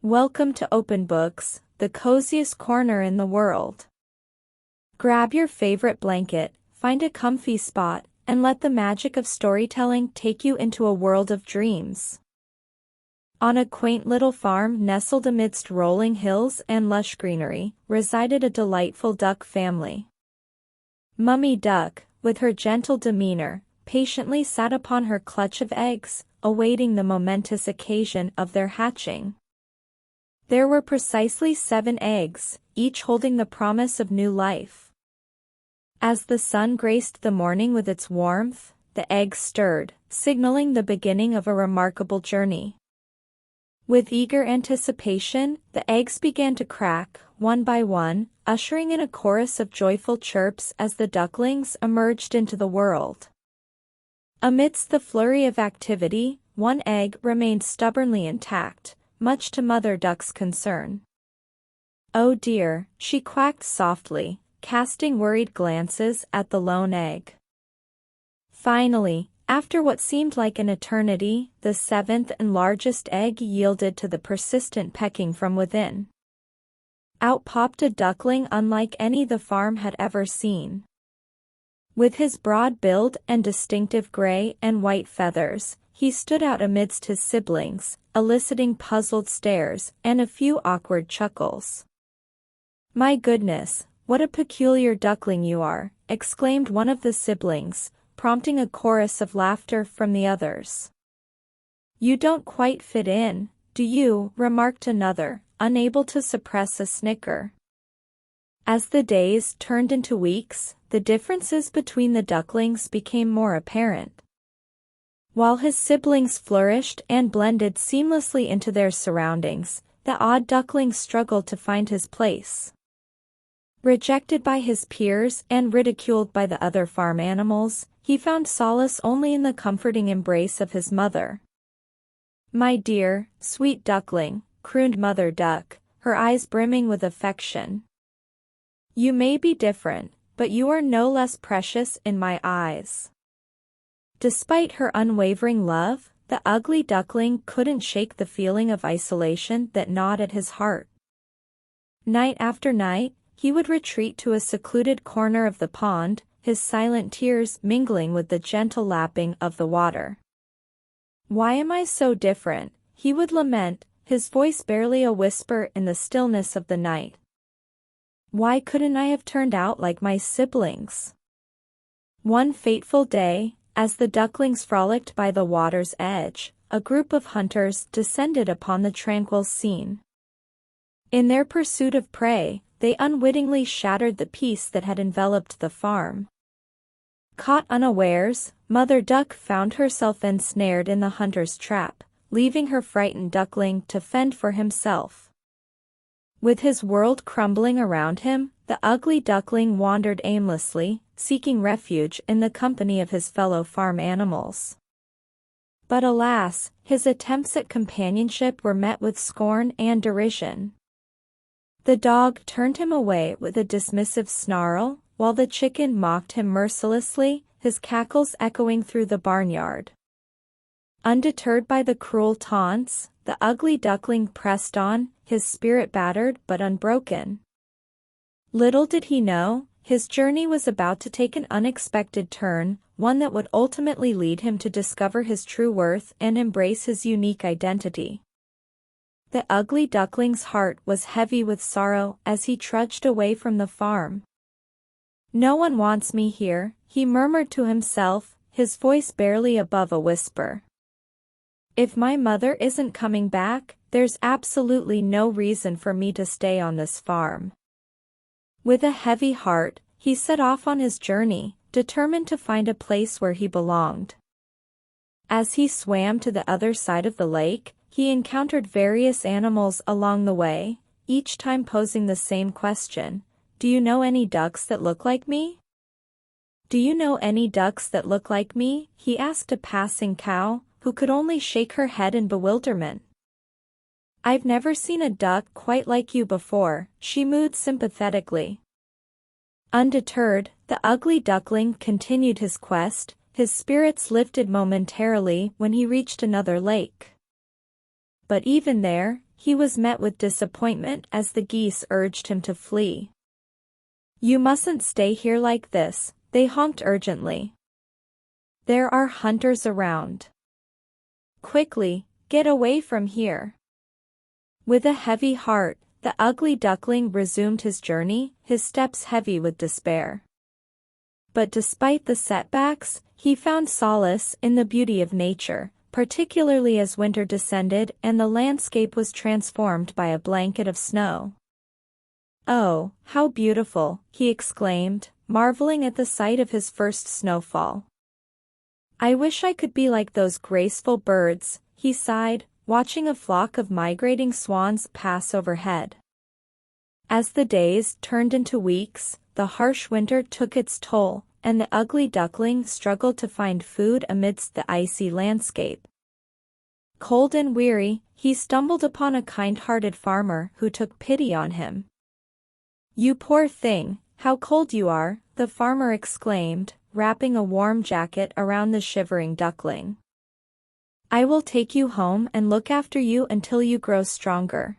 Welcome to Open Books, the coziest corner in the world. Grab your favorite blanket, find a comfy spot, and let the magic of storytelling take you into a world of dreams. On a quaint little farm nestled amidst rolling hills and lush greenery, resided a delightful duck family. Mummy Duck, with her gentle demeanor, patiently sat upon her clutch of eggs, awaiting the momentous occasion of their hatching. There were precisely 7 eggs, each holding the promise of new life. As the sun graced the morning with its warmth, the eggs stirred, signaling the beginning of a remarkable journey. With eager anticipation, the eggs began to crack, one by one, ushering in a chorus of joyful chirps as the ducklings emerged into the world. Amidst the flurry of activity, one egg remained stubbornly intact, much to Mother Duck's concern. "Oh dear," she quacked softly, casting worried glances at the lone egg. Finally, after what seemed like an eternity, the 7th and largest egg yielded to the persistent pecking from within. Out popped a duckling unlike any the farm had ever seen. With his broad build and distinctive gray and white feathers, he stood out amidst his siblings, eliciting puzzled stares and a few awkward chuckles. "My goodness, what a peculiar duckling you are," exclaimed one of the siblings, prompting a chorus of laughter from the others. "You don't quite fit in, do you?" remarked another, unable to suppress a snicker. As the days turned into weeks, the differences between the ducklings became more apparent. While his siblings flourished and blended seamlessly into their surroundings, the odd duckling struggled to find his place. Rejected by his peers and ridiculed by the other farm animals, he found solace only in the comforting embrace of his mother. "My dear, sweet duckling," crooned Mother Duck, her eyes brimming with affection. "You may be different, but you are no less precious in my eyes." Despite her unwavering love, the ugly duckling couldn't shake the feeling of isolation that gnawed at his heart. Night after night, he would retreat to a secluded corner of the pond, his silent tears mingling with the gentle lapping of the water. "Why am I so different?" he would lament, his voice barely a whisper in the stillness of the night. "Why couldn't I have turned out like my siblings?" One fateful day, as the ducklings frolicked by the water's edge, a group of hunters descended upon the tranquil scene. In their pursuit of prey, they unwittingly shattered the peace that had enveloped the farm. Caught unawares, Mother Duck found herself ensnared in the hunter's trap, leaving her frightened duckling to fend for himself. With his world crumbling around him, the ugly duckling wandered aimlessly, seeking refuge in the company of his fellow farm animals. But alas, his attempts at companionship were met with scorn and derision. The dog turned him away with a dismissive snarl, while the chicken mocked him mercilessly, his cackles echoing through the barnyard. Undeterred by the cruel taunts, the ugly duckling pressed on, his spirit battered but unbroken. Little did he know, his journey was about to take an unexpected turn, one that would ultimately lead him to discover his true worth and embrace his unique identity. The ugly duckling's heart was heavy with sorrow as he trudged away from the farm. "No one wants me here," he murmured to himself, his voice barely above a whisper. "If my mother isn't coming back, there's absolutely no reason for me to stay on this farm." With a heavy heart, he set off on his journey, determined to find a place where he belonged. As he swam to the other side of the lake, he encountered various animals along the way, each time posing the same question: "Do you know any ducks that look like me? Do you know any ducks that look like me?" he asked a passing cow, who could only shake her head in bewilderment. "I've never seen a duck quite like you before," she mooed sympathetically. Undeterred, the ugly duckling continued his quest, his spirits lifted momentarily when he reached another lake. But even there, he was met with disappointment as the geese urged him to flee. "You mustn't stay here like this," they honked urgently. "There are hunters around. Quickly, get away from here." With a heavy heart, the ugly duckling resumed his journey, his steps heavy with despair. But despite the setbacks, he found solace in the beauty of nature, particularly as winter descended and the landscape was transformed by a blanket of snow. "Oh, how beautiful," he exclaimed, marveling at the sight of his first snowfall. "I wish I could be like those graceful birds," he sighed, watching a flock of migrating swans pass overhead. As the days turned into weeks, the harsh winter took its toll, and the ugly duckling struggled to find food amidst the icy landscape. Cold and weary, he stumbled upon a kind-hearted farmer who took pity on him. "You poor thing, how cold you are," the farmer exclaimed, wrapping a warm jacket around the shivering duckling. "I will take you home and look after you until you grow stronger."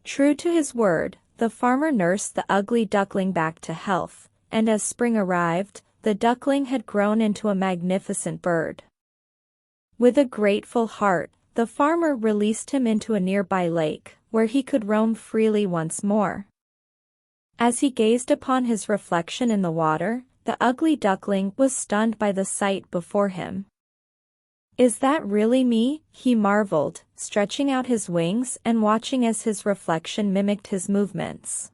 True to his word, the farmer nursed the ugly duckling back to health, and as spring arrived, the duckling had grown into a magnificent bird. With a grateful heart, the farmer released him into a nearby lake, where he could roam freely once more. As he gazed upon his reflection in the water, the ugly duckling was stunned by the sight before him. "Is that really me?" he marveled, stretching out his wings and watching as his reflection mimicked his movements.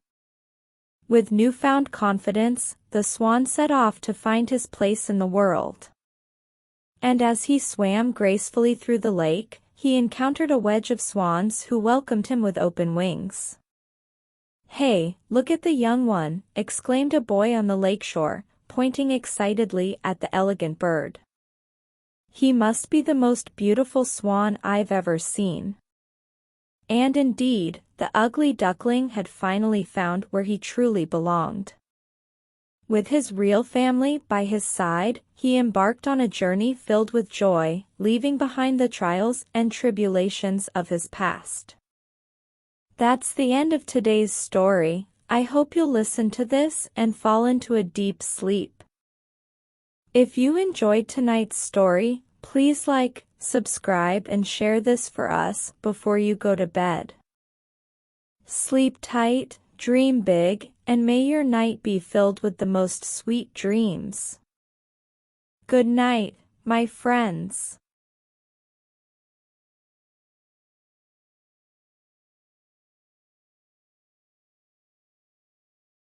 With newfound confidence, the swan set off to find his place in the world. And as he swam gracefully through the lake, he encountered a wedge of swans who welcomed him with open wings. "Hey, look at the young one," exclaimed a boy on the lakeshore, pointing excitedly at the elegant bird. "He must be the most beautiful swan I've ever seen." And indeed, the ugly duckling had finally found where he truly belonged. With his real family by his side, he embarked on a journey filled with joy, leaving behind the trials and tribulations of his past. That's the end of today's story. I hope you'll listen to this and fall into a deep sleep. If you enjoyed tonight's story, please like, subscribe and share this for us before you go to bed. Sleep tight, dream big, and may your night be filled with the most sweet dreams. Good night, my friends.